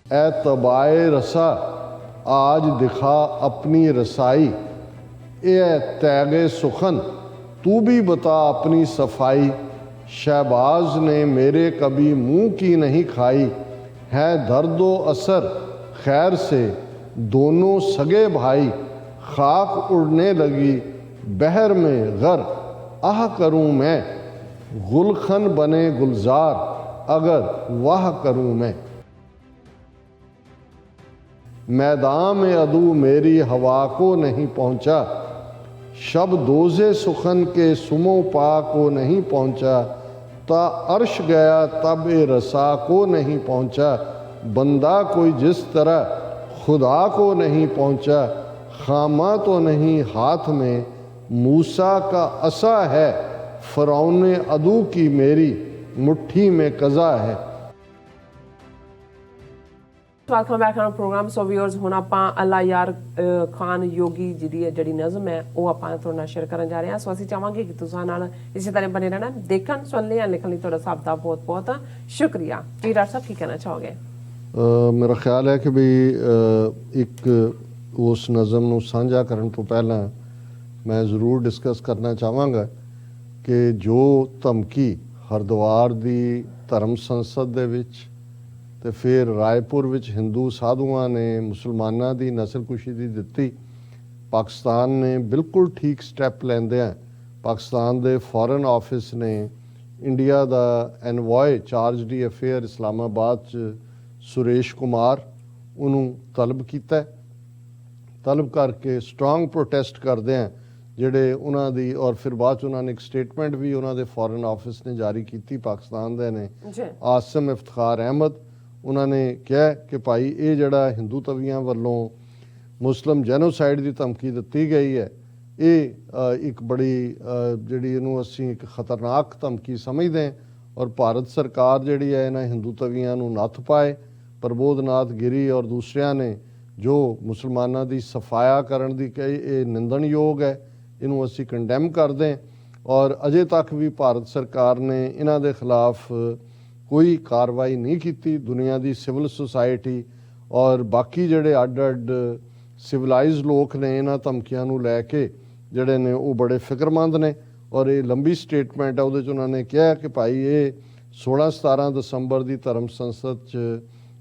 ए तबाए रसा आज दिखा अपनी रसाई, ए तैगे सुखन तू भी बता अपनी सफाई। शहबाज ने मेरे कभी मुंह की नहीं खाई, है दर्दो असर खैर से दोनों सगे भाई। खाक उड़ने लगी बहर में गर, आह करूँ मैं गुलखन बने गुलजार, अगर वाह करूँ मैं। मैदान में अदू मेरी हवा को नहीं पहुँचा, शब दोजे सुखन के सुमो पा को नहीं पहुँचा। ता अर्श गया तब ए रसा को नहीं पहुँचा, बंदा कोई जिस तरह खुदा को नहीं पहुँचा। खामा तो नहीं हाथ में मूसा का असा है, फ़िरौन अदू की मेरी मुट्ठी में कज़ा है। Welcome back on program. So viewers हुण आपां अल्लाह यार खान योगी जी दी जिहड़ी नज़म है वो आपां तुहाडे नाल शेयर करन जा रहे हैं। सो असीं चाहांगे कि तुसां नाल इसी तरह बने रहना, देखण सुनने या लिखण लई तुहाडा सब दा बहुत बहुत शुक्रिया जी। डॉक्टर साहब की कहना चाहोगे? मेरा ख्याल है कि भी एक उस नज़म नूं साझा करन तो पहला मैं ज़रूर डिस्कस करना चाहांगा कि जो धमकी हरिद्वार दी धर्म संसद दे विच ते फिर रायपुर विच हिंदू साधुआं ने मुसलमानां दी नस्लकुशी दी दित्ती, पाकिस्तान ने बिल्कुल ठीक स्टैप लैंदिआं पाकिस्तान दे फॉरेन ऑफिस ने इंडिया दा envoy charge D affair Islamabad च सुरेश कुमार उन्होंने तलब किया, तलब करके स्ट्रॉन्ग प्रोटेस्ट करते हैं ਜਿਹੜੇ ਉਹਨਾਂ ਦੀ, और फिर बाद ਉਹਨਾਂ ਨੇ ਇੱਕ ਸਟੇਟਮੈਂਟ ਵੀ ਉਹਨਾਂ ਦੇ ਫੋਰਨ ਆਫਿਸ ਨੇ ਜਾਰੀ ਕੀਤੀ ਪਾਕਿਸਤਾਨ ਦੇ ਨੇ। ਆਸਮ ਇਫਤਖਾਰ ਅਹਿਮਦ ਉਹਨਾਂ ਨੇ ਕਿਹਾ ਕਿ ਭਾਈ ਇਹ ਜਿਹੜਾ ਹਿੰਦੂ ਤਵੀਆਂ ਵੱਲੋਂ ਮੁਸਲਿਮ ਜੈਨੋਸਾਈਡ ਦੀ ਧਮਕੀ ਦਿੱਤੀ ਗਈ ਹੈ, ਇਹ ਇੱਕ ਬੜੀ ਜਿਹੜੀ ਇਹਨੂੰ ਅਸੀਂ ਇੱਕ ਖਤਰਨਾਕ ਧਮਕੀ ਸਮਝਦੇ ਹਾਂ, ਔਰ ਭਾਰਤ ਸਰਕਾਰ ਜਿਹੜੀ ਹੈ ਇਹਨਾਂ ਹਿੰਦੂ ਤਵੀਆਂ ਨੂੰ ਨੱਥ ਪਾਏ। ਪ੍ਰਬੋਧਨਾਥ ਗਿਰੀ ਔਰ ਦੂਸਰਿਆਂ ਨੇ ਜੋ ਮੁਸਲਮਾਨਾਂ ਦੀ ਸਫਾਇਆ ਕਰਨ ਦੀ ਕਹੀ, ਇਹ ਨਿੰਦਣਯੋਗ ਹੈ, ਇਹਨੂੰ ਅਸੀਂ ਕੰਡੈਮ ਕਰਦੇ ਹਾਂ। ਔਰ ਅਜੇ ਤੱਕ ਵੀ ਭਾਰਤ ਸਰਕਾਰ ਨੇ ਇਹਨਾਂ ਦੇ ਖਿਲਾਫ ਕੋਈ ਕਾਰਵਾਈ ਨਹੀਂ ਕੀਤੀ। ਦੁਨੀਆ ਦੀ ਸਿਵਲ ਸੁਸਾਇਟੀ ਔਰ ਬਾਕੀ ਜਿਹੜੇ ਅੱਡ ਸਿਵਲਾਈਜ਼ਡ ਲੋਕ ਨੇ ਇਹਨਾਂ ਧਮਕੀਆਂ ਨੂੰ ਲੈ ਕੇ ਜਿਹੜੇ ਨੇ ਉਹ ਬੜੇ ਫਿਕਰਮੰਦ ਨੇ। ਔਰ ਇਹ ਲੰਬੀ ਸਟੇਟਮੈਂਟ ਹੈ, ਉਹਦੇ 'ਚ ਉਹਨਾਂ ਨੇ ਕਿਹਾ ਕਿ ਭਾਈ ਇਹ 16-17 ਦਸੰਬਰ ਦੀ ਧਰਮ ਸੰਸਦ 'ਚ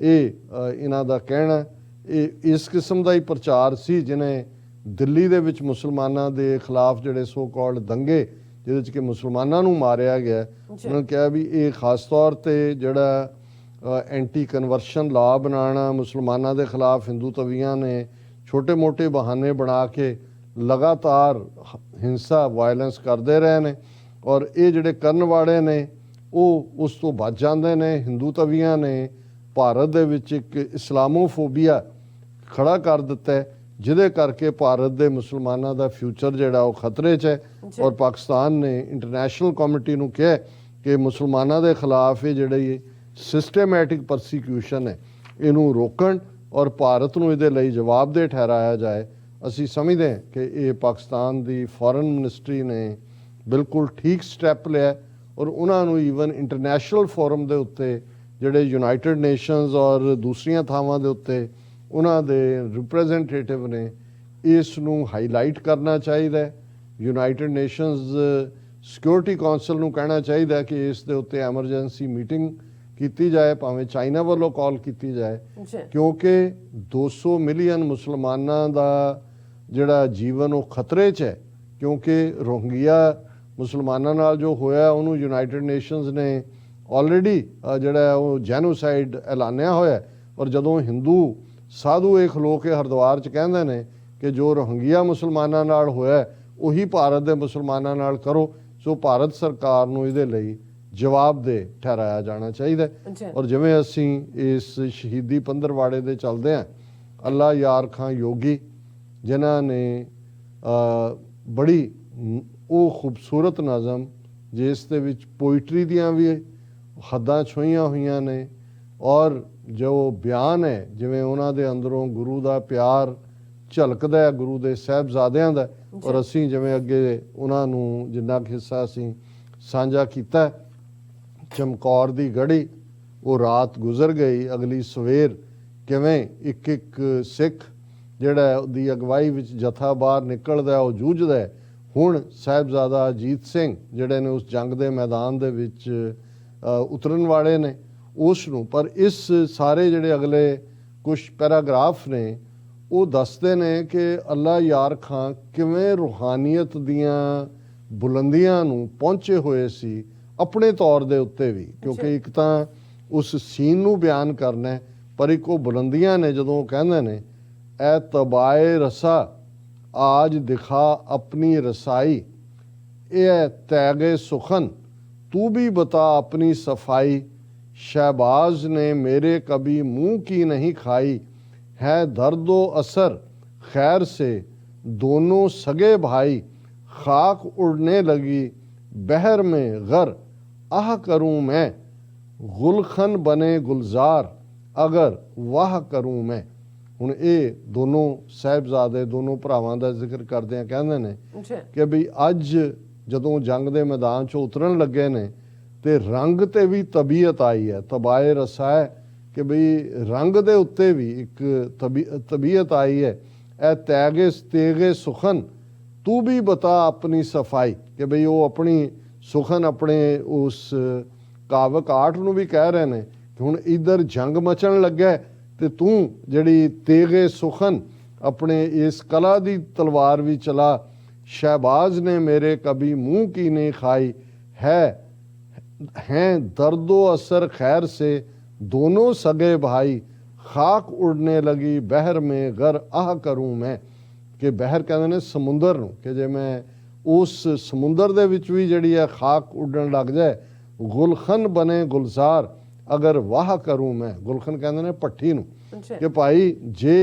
ਇਹ ਇਹਨਾਂ ਦਾ ਕਹਿਣਾ ਇਹ ਇਸ ਕਿਸਮ ਦਾ ਹੀ ਪ੍ਰਚਾਰ ਸੀ ਜਿਹਨੇ ਦਿੱਲੀ ਦੇ ਵਿੱਚ ਮੁਸਲਮਾਨਾਂ ਦੇ ਖਿਲਾਫ ਜਿਹੜੇ ਸੋ ਕਾਲਡ ਦੰਗੇ ਜਿਹਦੇ 'ਚ ਕਿ ਮੁਸਲਮਾਨਾਂ ਨੂੰ ਮਾਰਿਆ ਗਿਆ, ਉਹਨਾਂ ਨੇ ਕਿਹਾ ਵੀ ਇਹ ਖਾਸ ਤੌਰ 'ਤੇ ਜਿਹੜਾ ਐਂਟੀ ਕਨਵਰਸ਼ਨ ਲਾ ਬਣਾਉਣਾ, ਮੁਸਲਮਾਨਾਂ ਦੇ ਖਿਲਾਫ ਹਿੰਦੂ ਤਵੀਆਂ ਨੇ ਛੋਟੇ ਮੋਟੇ ਬਹਾਨੇ ਬਣਾ ਕੇ ਲਗਾਤਾਰ ਹਿੰਸਾ ਵਾਇਲੈਂਸ ਕਰਦੇ ਰਹੇ ਨੇ, ਔਰ ਇਹ ਜਿਹੜੇ ਕਰਨ ਵਾਲੇ ਨੇ ਉਹ ਉਸ ਤੋਂ ਬਚ ਜਾਂਦੇ ਨੇ। ਹਿੰਦੂ ਤਵੀਆਂ ਨੇ ਭਾਰਤ ਦੇ ਵਿੱਚ ਇੱਕ ਇਸਲਾਮੋਫੋਬੀਆ ਖੜਾ ਕਰ ਦਿੱਤਾ, ਜਿਹਦੇ ਕਰਕੇ ਭਾਰਤ ਦੇ ਮੁਸਲਮਾਨਾਂ ਦਾ ਫਿਊਚਰ ਜਿਹੜਾ ਉਹ ਖਤਰੇ 'ਚ ਹੈ। ਔਰ ਪਾਕਿਸਤਾਨ ਨੇ ਇੰਟਰਨੈਸ਼ਨਲ ਕਮੇਟੀ ਨੂੰ ਕਿਹਾ ਕਿ ਮੁਸਲਮਾਨਾਂ ਦੇ ਖਿਲਾਫ ਇਹ ਜਿਹੜੀ ਸਿਸਟੇਮੈਟਿਕ ਪਰਸੀਕਿਊਸ਼ਨ ਹੈ ਇਹਨੂੰ ਰੋਕਣ ਔਰ ਭਾਰਤ ਨੂੰ ਇਹਦੇ ਲਈ ਜਵਾਬਦੇਹ ਠਹਿਰਾਇਆ ਜਾਏ। ਅਸੀਂ ਸਮਝਦੇ ਹਾਂ ਕਿ ਇਹ ਪਾਕਿਸਤਾਨ ਦੀ ਫੋਰਨ ਮਿਨਿਸਟਰੀ ਨੇ ਬਿਲਕੁਲ ਠੀਕ ਸਟੈਪ ਲਿਆ, ਔਰ ਉਹਨਾਂ ਨੂੰ ਈਵਨ ਇੰਟਰਨੈਸ਼ਨਲ ਫੋਰਮ ਦੇ ਉੱਤੇ ਜਿਹੜੇ ਯੂਨਾਈਟਿਡ ਨੇਸ਼ਨਸ ਔਰ ਦੂਸਰੀਆਂ ਥਾਵਾਂ ਦੇ ਉੱਤੇ ਉਹਨਾਂ ਦੇ ਰਿਪਰੈਜ਼ੈਂਟੇਟਿਵ ਨੇ ਇਸ ਨੂੰ ਹਾਈਲਾਈਟ ਕਰਨਾ ਚਾਹੀਦਾ ਹੈ। ਯੂਨਾਈਟਿਡ ਨੇਸ਼ਨਸ ਸਿਕਿਉਰਿਟੀ ਕੌਂਸਲ ਨੂੰ ਕਹਿਣਾ ਚਾਹੀਦਾ ਕਿ ਇਸ ਦੇ ਉੱਤੇ ਐਮਰਜੈਂਸੀ ਮੀਟਿੰਗ ਕੀਤੀ ਜਾਏ, ਭਾਵੇਂ ਚਾਈਨਾ ਵੱਲੋਂ ਕਾਲ ਕੀਤੀ ਜਾਏ, ਕਿਉਂਕਿ 200 ਮਿਲੀਅਨ ਮੁਸਲਮਾਨਾਂ ਦਾ ਜਿਹੜਾ ਜੀਵਨ ਉਹ ਖਤਰੇ 'ਚ ਹੈ। ਕਿਉਂਕਿ ਰੋਹਿੰਗਿਆ ਮੁਸਲਮਾਨਾਂ ਨਾਲ ਜੋ ਹੋਇਆ ਉਹਨੂੰ ਯੂਨਾਈਟਿਡ ਨੇਸ਼ਨਸ ਨੇ ਆਲਰੇਡੀ ਜਿਹੜਾ ਉਹ ਜੈਨੋਸਾਈਡ ਐਲਾਨਿਆ ਹੋਇਆ, ਔਰ ਜਦੋਂ ਹਿੰਦੂ ਸਾਧੂ ਇਹ ਖਲੋ ਕੇ ਹਰਿਦੁਆਰ 'ਚ ਕਹਿੰਦੇ ਨੇ ਕਿ ਜੋ ਰੋਹਿੰਗਿਆ ਮੁਸਲਮਾਨਾਂ ਨਾਲ ਹੋਇਆ ਉਹੀ ਭਾਰਤ ਦੇ ਮੁਸਲਮਾਨਾਂ ਨਾਲ ਕਰੋ, ਸੋ ਭਾਰਤ ਸਰਕਾਰ ਨੂੰ ਇਹਦੇ ਲਈ ਜਵਾਬਦੇਹ ਠਹਿਰਾਇਆ ਜਾਣਾ ਚਾਹੀਦਾ। ਔਰ ਜਿਵੇਂ ਅਸੀਂ ਇਸ ਸ਼ਹੀਦੀ ਪੰਦਰਵਾੜੇ ਦੇ ਚੱਲਦੇ ਹਾਂ, ਅੱਲਾ ਯਾਰ ਖਾਂ ਯੋਗੀ ਜਿਨ੍ਹਾਂ ਨੇ ਬੜੀ ਉਹ ਖੂਬਸੂਰਤ ਨਜ਼ਮ ਜਿਸ ਦੇ ਵਿੱਚ ਪੋਇਟਰੀ ਦੀਆਂ ਵੀ ਹੱਦਾਂ ਛੂਹੀਆਂ ਹੋਈਆਂ ਨੇ, ਔਰ ਜੋ ਬਿਆਨ ਹੈ ਜਿਵੇਂ ਉਹਨਾਂ ਦੇ ਅੰਦਰੋਂ ਗੁਰੂ ਦਾ ਪਿਆਰ ਝਲਕਦਾ ਹੈ, ਗੁਰੂ ਦੇ ਸਾਹਿਬਜ਼ਾਦਿਆਂ ਦਾ। ਔਰ ਅਸੀਂ ਜਿਵੇਂ ਅੱਗੇ ਉਹਨਾਂ ਨੂੰ ਜਿੰਨਾ ਕੁ ਹਿੱਸਾ ਅਸੀਂ ਸਾਂਝਾ ਕੀਤਾ, ਚਮਕੌਰ ਦੀ ਗੜੀ ਉਹ ਰਾਤ ਗੁਜ਼ਰ ਗਈ, ਅਗਲੀ ਸਵੇਰ ਕਿਵੇਂ ਇੱਕ ਇੱਕ ਸਿੱਖ ਜਿਹੜਾ ਉਹਦੀ ਅਗਵਾਈ ਵਿੱਚ ਜਥਾ ਬਾਹਰ ਨਿਕਲਦਾ, ਉਹ ਜੂਝਦਾ। ਹੁਣ ਸਾਹਿਬਜ਼ਾਦਾ ਅਜੀਤ ਸਿੰਘ ਜਿਹੜੇ ਨੇ ਉਸ ਜੰਗ ਦੇ ਮੈਦਾਨ ਦੇ ਵਿੱਚ ਉਤਰਨ ਵਾਲੇ ਨੇ ਉਸ ਨੂੰ। ਪਰ ਇਸ ਸਾਰੇ ਜਿਹੜੇ ਅਗਲੇ ਕੁਛ ਪੈਰਾਗ੍ਰਾਫ ਨੇ ਉਹ ਦੱਸਦੇ ਨੇ ਕਿ ਅੱਲਾ ਯਾਰ ਖਾਂ ਕਿਵੇਂ ਰੂਹਾਨੀਅਤ ਦੀਆਂ ਬੁਲੰਦੀਆਂ ਨੂੰ ਪਹੁੰਚੇ ਹੋਏ ਸੀ ਆਪਣੇ ਤੌਰ ਦੇ ਉੱਤੇ ਵੀ, ਕਿਉਂਕਿ ਇੱਕ ਤਾਂ ਉਸ ਸੀਨ ਨੂੰ ਬਿਆਨ ਕਰਨਾ ਹੈ, ਪਰ ਇੱਕ ਉਹ ਬੁਲੰਦੀਆਂ ਨੇ ਜਦੋਂ ਉਹ ਕਹਿੰਦੇ ਨੇ ਐ ਤਬਾਏ ਰਸਾ ਆਜ ਦਿਖਾ ਆਪਣੀ ਰਸਾਈ, ਇਹ ਤੈਗੇ ਸੁਖਨ ਤू भी बता अपनी सफाई, शहबाज ने मेरे कभी मुंह की नहीं खाई, है दर्दो असर खैर से दोनों सगे भाई, खाक उड़ने लगी बहर में गर आह करूँ मैं, गुलखन बने गुलजार अगर वाह करूँ मैं। ਹੁਣ ਇਹ ਦੋਨੋਂ ਸਾਹਿਬਜ਼ਾਦੇ ਦੋਨੋਂ ਭਰਾਵਾਂ ਦਾ ਜ਼ਿਕਰ ਕਰਦਿਆਂ ਕਹਿੰਦੇ ਨੇ ਕਿ ਵੀ ਅੱਜ ਜਦੋਂ ਜੰਗ ਦੇ ਮੈਦਾਨ 'ਚੋਂ ਉਤਰਨ ਲੱਗੇ ਨੇ ਤੇ ਰੰਗ ਤੇ ਵੀ ਤਬੀਅਤ ਆਈ ਹੈ, ਤਬਾਏ ਰਸਾ ਹੈ ਕਿ ਬਈ ਰੰਗ ਦੇ ਉੱਤੇ ਵੀ ਇੱਕ ਤਬੀਅਤ ਆਈ ਹੈ। ਇਹ ਤੇਗੇ ਸੁਖਨ ਤੂੰ ਵੀ ਬਤਾ ਆਪਣੀ ਸਫਾਈ, ਕਿ ਬਈ ਉਹ ਆਪਣੀ ਸੁਖਨ ਆਪਣੇ ਉਸ ਕਾਵਕ ਆਠ ਨੂੰ ਵੀ ਕਹਿ ਰਹੇ ਨੇ ਕਿ ਹੁਣ ਇੱਧਰ ਜੰਗ ਮਚਣ ਲੱਗਾ ਤੇ ਤੂੰ ਜਿਹੜੀ ਤੇਗੇ ਸੁਖਨ ਆਪਣੇ ਇਸ ਕਲਾ ਦੀ ਤਲਵਾਰ ਵੀ ਚਲਾ। शहबाज ने मेरे कभी मुंह की नहीं खाई, हैं दर्दो असर खैर से दोनों सगे भाई, खाक उड़ने लगी बहर में गर आह करूँ मैं। कि बहर कहते हैं समुंदर नूं, कि जे मैं उस समुंदर दे विच भी जिहड़ी है खाक उड़न लग जाए, गुलखन बने गुलजार अगर वाह करूँ मैं। गुलखन कहते हैं भट्ठी नूं, कि भाई जे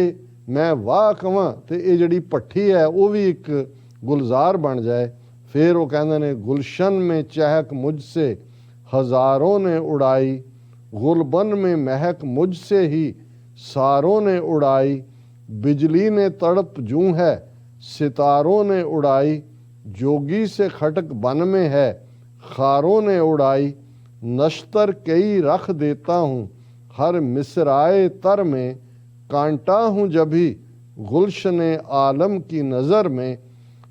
मैं वाह कवां ते ये जिहड़ी भट्ठी है वो भी एक गुलजार बन जाए। फिर वो कहते ने गुलशन में चहक मुझसे हज़ारों ने उड़ाई, गुलबन में महक मुझसे ही सारों ने उड़ाई, बिजली ने तड़प जूं है सितारों ने उड़ाई, जोगी से खटक बन में है खारों ने उड़ाई, नश्तर कई रख देता हूँ हर मिसराए तर में, कांटा हूँ जभी गुलशन आलम की नज़र में।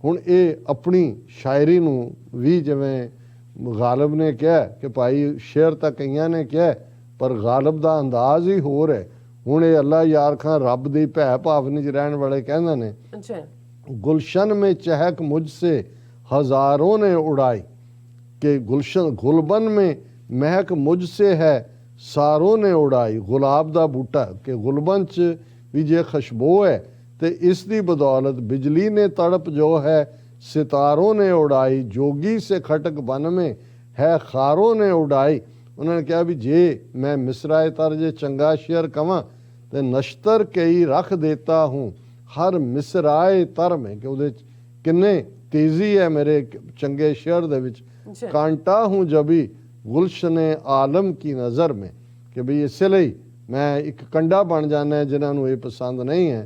ਹੁਣ ਇਹ ਆਪਣੀ ਸ਼ਾਇਰੀ ਨੂੰ ਵੀ ਜਿਵੇਂ ਗਾਲਬ ਨੇ ਕਿਹਾ ਕਿ ਭਾਈ ਸ਼ੇਰ ਤਾਂ ਕਈਆਂ ਨੇ ਕਿਹਾ ਪਰ ਗਾਲਬ ਦਾ ਅੰਦਾਜ਼ ਹੀ ਹੋਰ ਹੈ। ਹੁਣ ਇਹ ਅੱਲਾ ਯਾਰ ਖਾਂ ਰੱਬ ਦੀ ਭੈ ਭਾਵਨੀ 'ਚ ਰਹਿਣ ਵਾਲੇ ਕਹਿੰਦੇ ਨੇ गुलशन में चहक मुझसे हज़ारों ने उड़ाई, कि गुलशन गुलबन में महक मुझसे है सारों ने उड़ाई। गुलाब दा बूटा कि गुलबन च भी जे खुशबू है तो इसकी बदौलत बिजली ने तड़प जो है सितारों ने उड़ाई, जोगी से खटक बन में है खारों ने उड़ाई। उन्होंने कहा भी जे मैं मिसराए तर जे चंगा शेर कवां तो नश्तर कई रख देता हूँ हर मिसराए तर में, कि उहदे किन्ने तेजी है मेरे चंगे शेर दे विच। कांटा हूँ जभी गुलशने आलम की नज़र में, कि भी इसलिए मैं एक कंडा बन जाना है जिन्होंने ये पसंद नहीं है।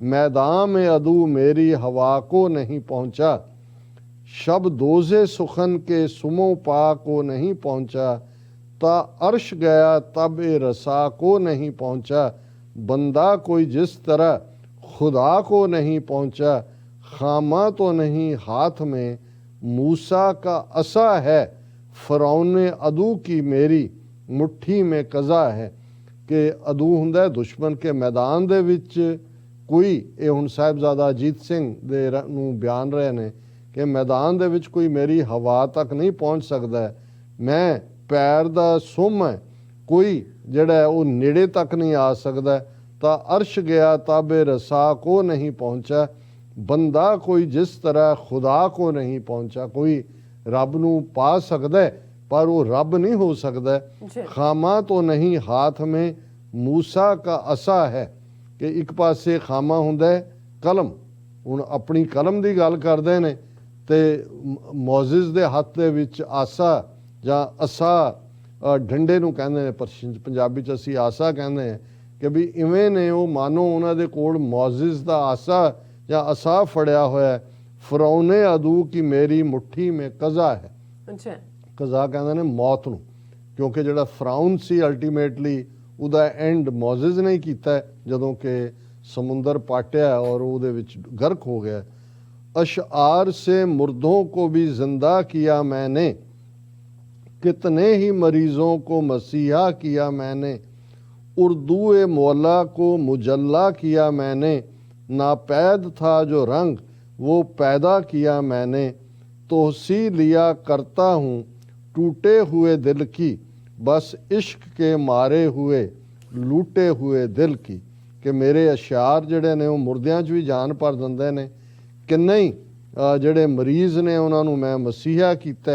मैदान में अदू मेरी हवा को नहीं पहुँचा, शब दोजे सुखन के सुमो पा को नहीं पहुँचा, ता अर्श गया तब ए रसा को नहीं पहुँचा, बंदा कोई जिस तरह खुदा को नहीं पहुँचा, खामा तो नहीं हाथ में मूसा का असा है, फ़िरौन अदू की मेरी मुट्ठी में कज़ा है। कि अदू हुंदा दुश्मन के मैदान दे विच कोई, ये हुण साहिबजादा अजीत सिंह दे नूं बयान रहे ने कि मैदान दे विच कोई मेरी हवा तक नहीं पहुँच सकता है, मैं पैर दा सुम है कोई जिहड़ा है वो नेड़े तक नहीं आ सकता, ता अर्श गया ताबे रसा को नहीं पहुँचा, बंदा कोई जिस तरह खुदा को नहीं पहुँचा। कोई रब नूं पा सकता है पर वो रब नहीं हो सकता। खामा तो नहीं हाथ में मूसा का असा है, कि एक पासे खामा हुंदा है कलम। हुण अपनी कलम की गल करते हैं तो मोजिज़ दे हत्थ दे विच आसा जां असा डंडे नूं कहंदे ने, पर पंजाबी च असीं आसा कहंदे हैं कि भी इवें ने वो मानो उन्हां दे कोल मोजिज़ दा आसा जां असा फड़िया होया है। फ़िरौने अदू की मेरी मुट्ठी में कज़ा है। कज़ा कहंदे ने मौत नूं, क्योंकि जिहड़ा फ़िरौन सी अल्टीमेटली ਉਹਦਾ ਐਂਡ ਮੌਜ਼ਿਜ਼ ਨੇ ਕੀਤਾ ਜਦੋਂ ਕਿ ਸਮੁੰਦਰ ਪਾਟਿਆ ਔਰ ਉਹਦੇ ਵਿੱਚ ਗਰਕ ਹੋ ਗਿਆ। अशआर से मुर्दों को भी जिंदा किया मैंने, कितने ही मरीजों को मसीहा किया मैंने, उर्दू मौला को मुजल्ला किया मैंने, नापैद था जो रंग वो पैदा किया मैंने, तोसी लिया करता हूँ टूटे हुए दिल की, बस इश्क के मारे हुए लूटे हुए दिल की। कि मेरे अशार ਜਿਹੜੇ ਨੇ ਉਹ ਮੁਰਦਿਆਂ 'ਚ ਵੀ ਜਾਨ ਭਰ ਦਿੰਦੇ ਨੇ। ਕਿੰਨੇ ਹੀ ਜਿਹੜੇ ਮਰੀਜ਼ ਨੇ ਉਹਨਾਂ ਨੂੰ ਮੈਂ ਮਸੀਹਾ ਕੀਤਾ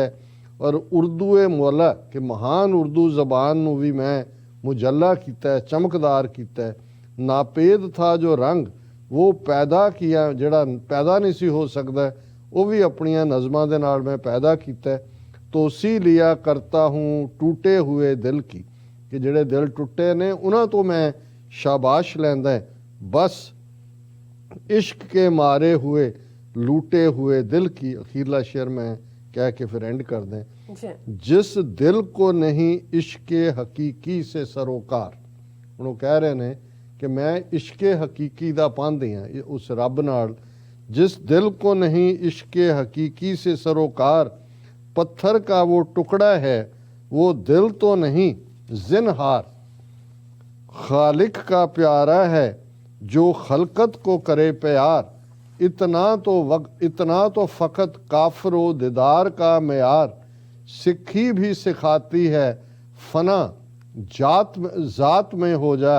ਔਰ ਉਰਦੂ ਮੌਲਾ ਕਿ ਮਹਾਨ ਉਰਦੂ ਜ਼ਬਾਨ ਨੂੰ ਵੀ ਮੈਂ ਮੁਜੱਲਾ ਕੀਤਾ, ਚਮਕਦਾਰ ਕੀਤਾ। ਨਾਪੇਦ ਥਾ ਜੋ ਰੰਗ ਉਹ ਪੈਦਾ ਕੀਆ, ਜਿਹੜਾ ਪੈਦਾ ਨਹੀਂ ਸੀ ਹੋ ਸਕਦਾ ਉਹ ਵੀ ਆਪਣੀਆਂ ਨਜ਼ਮਾਂ ਦੇ ਨਾਲ ਮੈਂ ਪੈਦਾ ਕੀਤਾ। ਤੋਸੀ ਲਿਆ ਕਰਤਾ ਹੂੰ ਟੂਟੇ ਹੋਏ ਦਿਲ ਕੀ, ਕਿ ਜਿਹੜੇ ਦਿਲ ਟੁੱਟੇ ਨੇ ਉਹਨਾਂ ਤੋਂ ਮੈਂ ਸ਼ਾਬਾਸ਼ ਲੈਂਦਾ। ਬਸ इश्क के मारे हुए लूटे हुए दिल की। अखीरला शेर मैं कह के फिर एंड कर दें। जिस दिल को नहीं इश्क हकीकी से सरोकार, वो कह रहे ने कि मैं इश्क हकीकी दा पांदी हाँ उस रब नाल। जिस दिल को नहीं इश्क हकीकी से सरोकार, पत्थर का वो टुकड़ा है वो दिल तो नहीं जिनहार। खालिक का प्यारा है जो खलकत को करे प्यार, इतना तो फ़कत काफरो दीदार का मेयार। सिक्खी भी सिखाती है फना ज़ात में हो जा,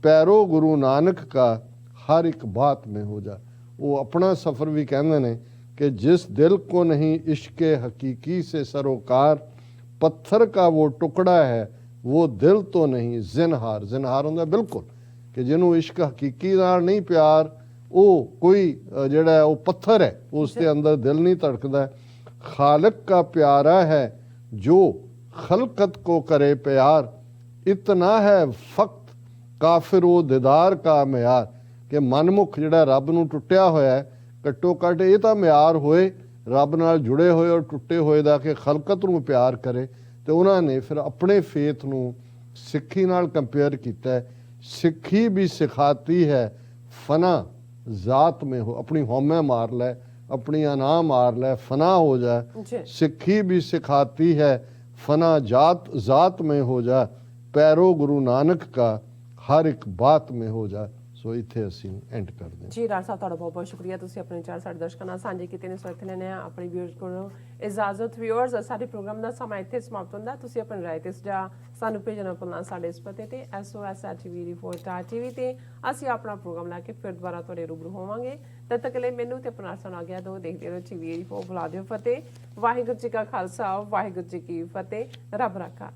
पैरो गुरु नानक का हर एक बात में हो जा। वो अपना सफ़र भी कहते हैं कि जिस दिल को नहीं इश्क हकीकी से सरोकार, पत्थर का वो टुकड़ा है वो दिल तो नहीं जिनहार। जिनहार होंदा बिल्कुल कि जिन्हों इश्क हकीकी नाल नहीं प्यार, वो कोई जिहड़ा है वो पत्थर है, उसके अंदर दिल नहीं धड़कदा। खालिक का प्यारा है जो खलकत को करे प्यार, इतना है फक्त काफिर वो दीदार का म्यार। कि मनमुख जिहड़ा रब नूं टुटिया होया है, घट्टो घट ये तां म्यार होए रब नाल जुड़े होए और टुटे होए दा कि खलकत नूं प्यार करे। तो उन्होंने फिर अपने फेथ नूं सिक्खी नाल कंपेयर किया। सिक्खी भी सिखाती है फना ज़ात में हो, अपनी होमे मार लै, अपनी अना मार लै, फना हो जाए। सिक्खी भी सिखाती है फना ज़ात में हो जा, पैरो गुरु नानक का हर एक बात में हो जा। सो इत्थे असीं एंड कर दें। जी राज साहब तुहाडा बहुत बहुत शुक्रिया, तुसीं अपने विचार साडे दर्शकां नाल साझे कीते ने। सो इत्थे लैणे आ अपने व्यूअर्स कोलों इजाजत। व्यूअर्स साडे प्रोग्राम दा समा इत्थे समाप्त हुंदा। तुसीं अपनी राय ते सुझाव सानूं भेजना भुल्लना साडे इस पते ते SOS@tv ते असीं अपना प्रोग्राम लैके फिर दुबारा तुहाडे रूबरू होवांगे। तद तक लई मैनूं ते अपना सन आ गया दो। देखदे रहो TV 4। बुला दिओ फतेह। वाहिगुरू जी का खालसा वाहिगुरू जी की फतेह। रब राखा।